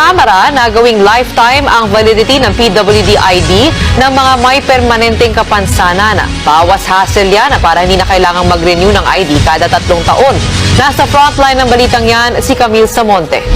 Kamara na gawing lifetime ang validity ng PWD ID ng mga may permanenteng kapansanan. Bawas hassle yan para hindi na kailangang mag-renew ng ID kada 3 taon. Nasa frontline ng balitang yan si Camille Samonte.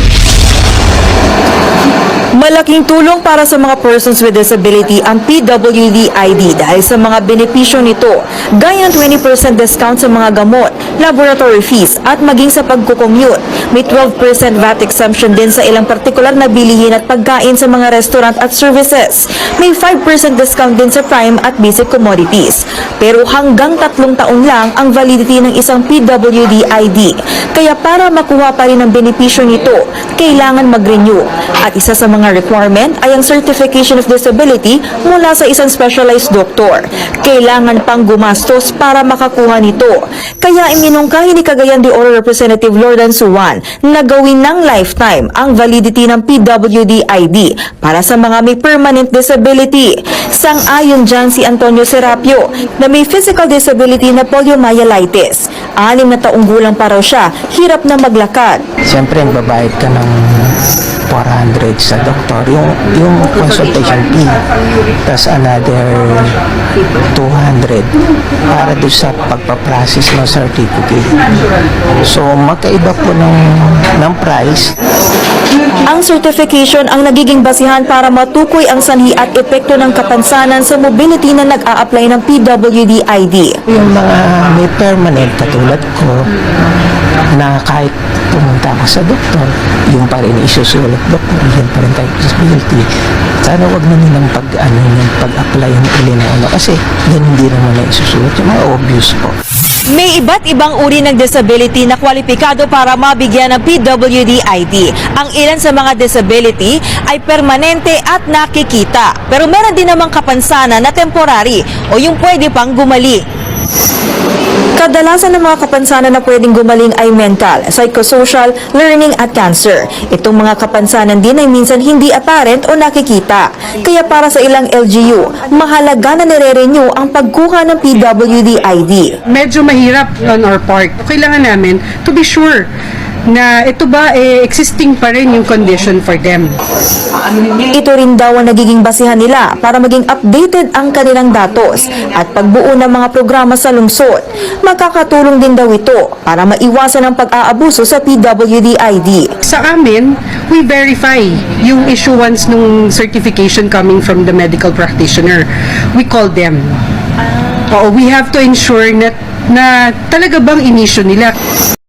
Malaking tulong para sa mga persons with disability ang PWD ID dahil sa mga benepisyo nito, gaya ng 20% discount sa mga gamot, laboratory fees at maging sa pagkukommute. May 12% VAT exemption din sa ilang partikular na bilihin at pagkain sa mga restaurant at services. May 5% discount din sa prime at basic commodities. Pero hanggang 3 taon lang ang validity ng isang PWD ID. Kaya para makuha pa rin ang benepisyo nito, kailangan mag-renew. At isa sa mga requirement ay ang certification of disability mula sa isang specialized doctor. Kailangan pang gumastos para makakuha nito. Kaya iminungkahi ni Cagayan de Oro Representative Lordan Suwan na gawin ng lifetime ang validity ng PWD ID para sa mga may permanent disability. Sang-ayon dyan si Antonio Serapio na may physical disability na poliomyelitis. 6 na taong gulang pa raw siya, hirap na maglakad. Siyempre, babayad ka ng 400 sa doktor, yung consultation fee, tas another 200 para doon sa pagpaprocess ng certificate. So, magkaiba po ng price. Ang certification ang nagiging basihan para matukoy ang sanhi at epekto ng kapansanan sa mobility na nag-a-apply ng PWD ID. Yung mga may permanent katulad ko, na kahit pumunta ako sa doktor, yung pa rin isusulat, doktor, yan pa rin tayo disability. Sana wag na nilang pag-apply yung uli na kasi yan hindi naman na isusulat, yung mga obvious po. May iba't ibang uri ng disability na kwalipikado para mabigyan ng PWD ID. Ang ilan sa mga disability ay permanente at nakikita. Pero meron din namang kapansanan na temporary o yung pwede pang gumaling. Kadalasan ng mga kapansanan na pwedeng gumaling ay mental, psychosocial, learning at cancer. Itong mga kapansanan din ay minsan hindi apparent o nakikita. Kaya para sa ilang LGU, mahalaga na nire-renew ang pagkuha ng PWD ID. Medyo mahirap on our part. Kailangan namin to be sure na ito ba existing pa rin yung condition for them. Ito rin daw ang nagiging basihan nila para maging updated ang kanilang datos at pagbuo ng mga programa sa lungsod. Makakatulong din daw ito para maiwasan ang pag-aabuso sa PWD ID. Sa amin, we verify yung issuance ng certification coming from the medical practitioner. We call them. We have to ensure na talaga bang in-issue nila.